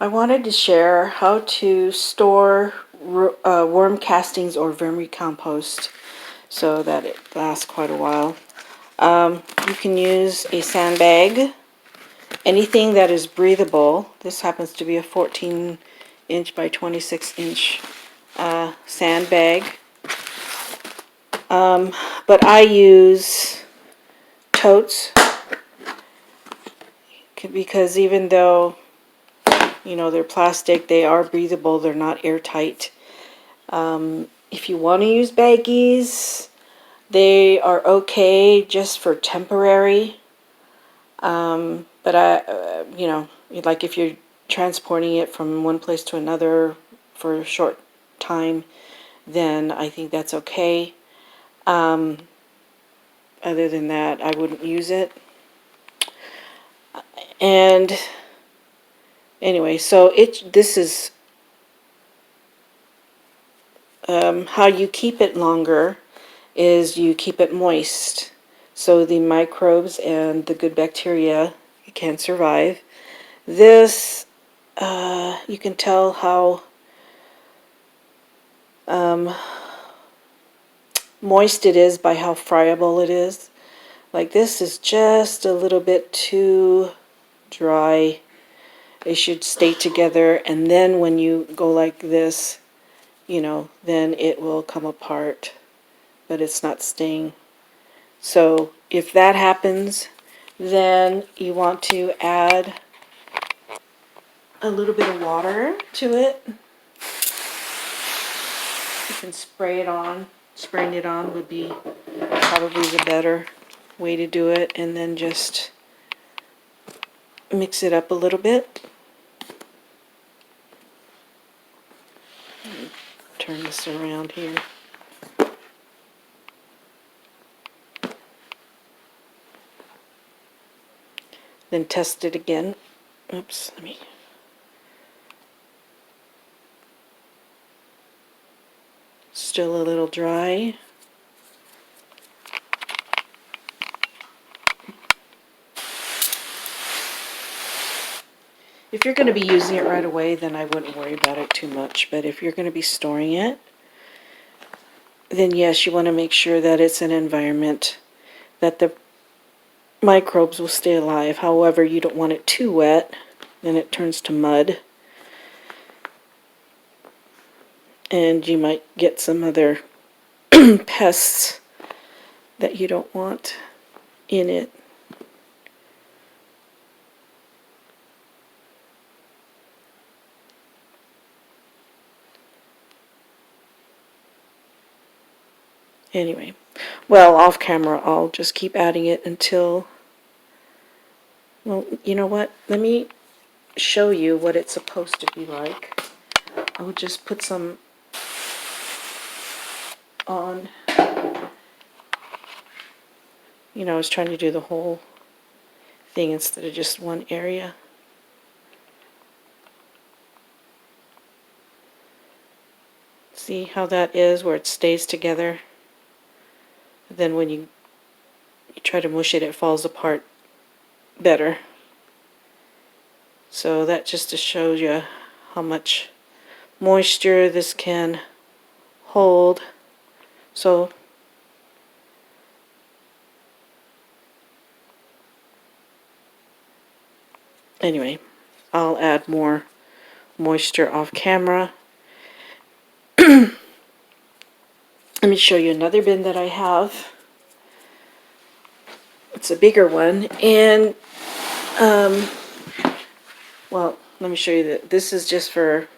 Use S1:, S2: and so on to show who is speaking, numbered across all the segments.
S1: I wanted to share how to store worm castings or vermicompost so that it lasts quite a while. You can use a sandbag, anything that is breathable. This happens to be a 14-inch by 26-inch sandbag. But I use totes because even though they're plastic, they are breathable, they're not airtight. If you want to use baggies, they are okay just for temporary. But like if you're transporting it from one place to another for a short time, then I think that's okay. Other than that, I wouldn't use it. And anyway, so this is how you keep it longer is you keep it moist. So the microbes and the good bacteria can survive. This, you can tell how moist it is by how friable it is. Like this is just a little bit too dry. They should stay together, and then when you go like this, then it will come apart, but it's not staying. So if that happens, then you want to add a little bit of water to it. You can spray it on. Spraying it on would be probably the better way to do it, and then just mix it up a little bit. Turn this around here. Then test it again. Oops, let me. Still a little dry. If you're going to be using it right away, then I wouldn't worry about it too much. But if you're going to be storing it, then yes, you want to make sure that it's an environment that the microbes will stay alive. However, you don't want it too wet, then it turns to mud. And you might get some other pests that you don't want in it. Anyway, well, off camera, I'll just keep adding it until, well, you know what? Let me show you what it's supposed to be like. I would just put some on. I was trying to do the whole thing instead of just one area. See how that is, where it stays together? Then when you try to mush it, it falls apart better. So that just to show you how much moisture this can hold. So anyway, I'll add more moisture off camera. Let me show you another bin that I have. It's a bigger one, and well, let me show you that this is just for,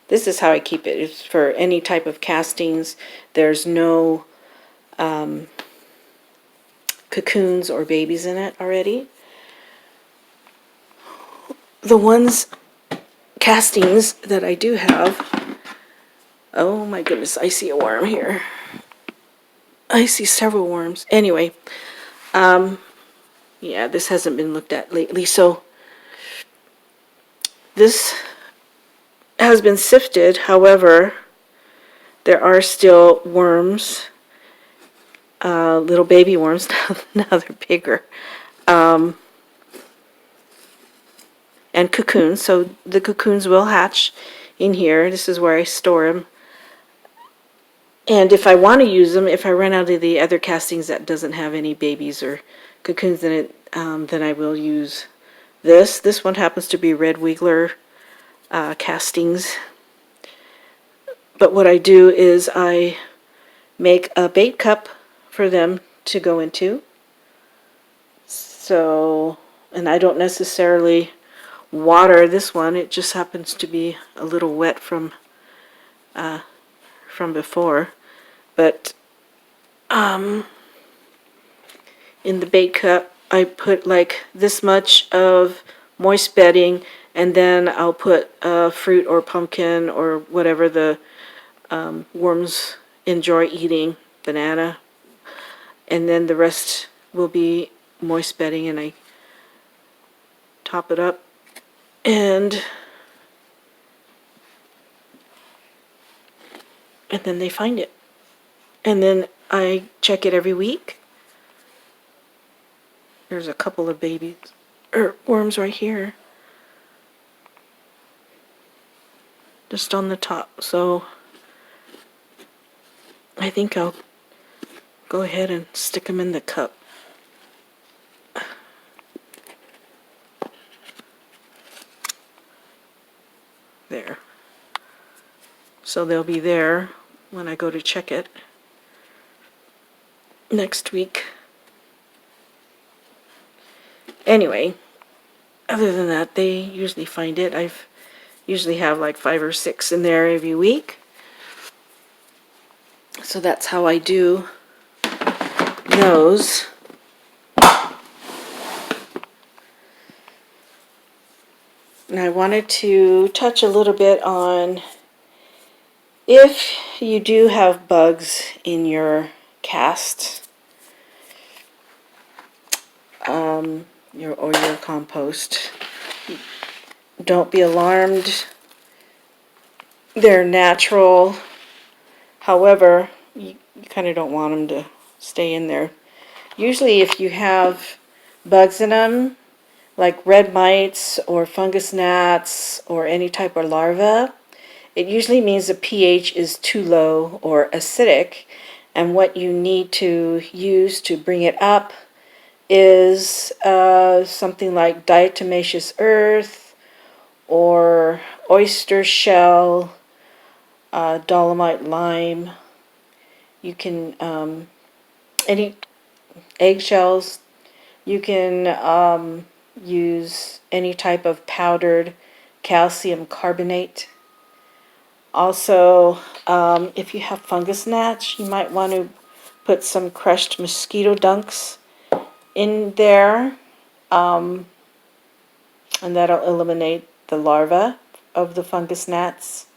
S1: this is how I keep it. It's for any type of castings. There's no cocoons or babies in it already. The ones castings that I do have, oh my goodness, I see a worm here. I see several worms. Anyway, yeah, this hasn't been looked at lately, so this has been sifted. However, there are still worms, little baby worms. Now they're bigger. And and cocoons. So the cocoons will hatch in here. This is where I store them. And if I want to use them, if I run out of the other castings that doesn't have any babies or cocoons in it, then I will use this. This one happens to be red wiggler castings. But what I do is I make a bait cup for them to go into. So, and I don't necessarily water this one. It just happens to be a little wet from before. But in the bait cup, I put like this much of moist bedding, and then I'll put fruit or pumpkin or whatever the worms enjoy eating, banana, and then the rest will be moist bedding, and I top it up, and then they find it. And then I check it every week. There's a couple of babies, or worms right here, just on the top. So I think I'll go ahead and stick them in the cup. There. So they'll be there when I go to check it next week. Anyway, other than that, they usually find it. I've usually have like 5 or 6 in there every week. So that's how I do those. And I wanted to touch a little bit on if you do have bugs in your cast, your compost. Don't be alarmed. They're natural. However, you kind of don't want them to stay in there. Usually if you have bugs in them, like red mites or fungus gnats or any type of larva, it usually means the pH is too low or acidic, and what you need to use to bring it up is something like diatomaceous earth or oyster shell, dolomite lime. You can, any eggshells, you can use any type of powdered calcium carbonate. Also, if you have fungus gnats, you might want to put some crushed mosquito dunks in there, and that'll eliminate the larva of the fungus gnats.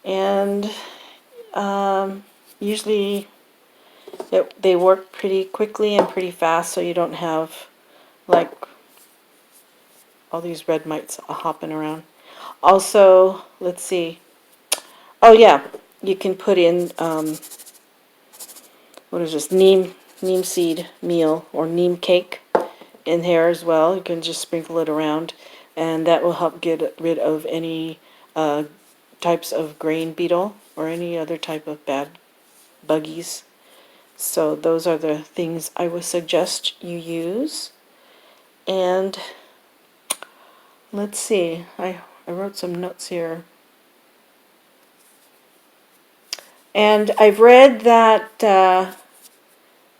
S1: And usually they work pretty quickly and pretty fast, so you don't have like all these red mites hopping around. Also, let's see. Oh yeah, you can put in what is this, neem seed meal or neem cake in here as well. You can just sprinkle it around, and that will help get rid of any types of grain beetle or any other type of bad buggies. So those are the things I would suggest you use. And let's see, I wrote some notes here. And I've read that the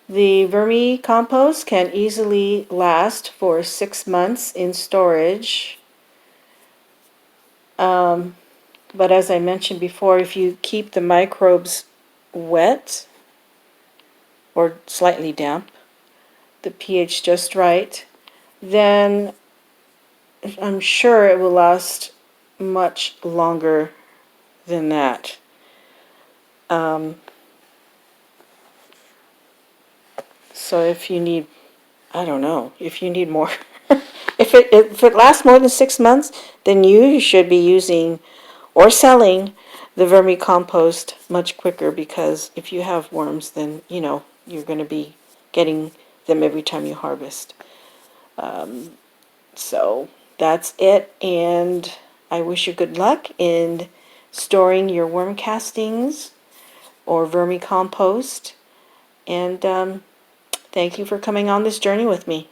S1: vermicompost can easily last for 6 months in storage. But as I mentioned before, if you keep the microbes wet or slightly damp, the pH just right, then I'm sure it will last much longer than that. So if you need, I don't know, if you need more, if it lasts more than 6 months, then you should be using or selling the vermicompost much quicker, because if you have worms, then you're going to be getting them every time you harvest. So that's it, and I wish you good luck in storing your worm castings or vermicompost, and thank you for coming on this journey with me.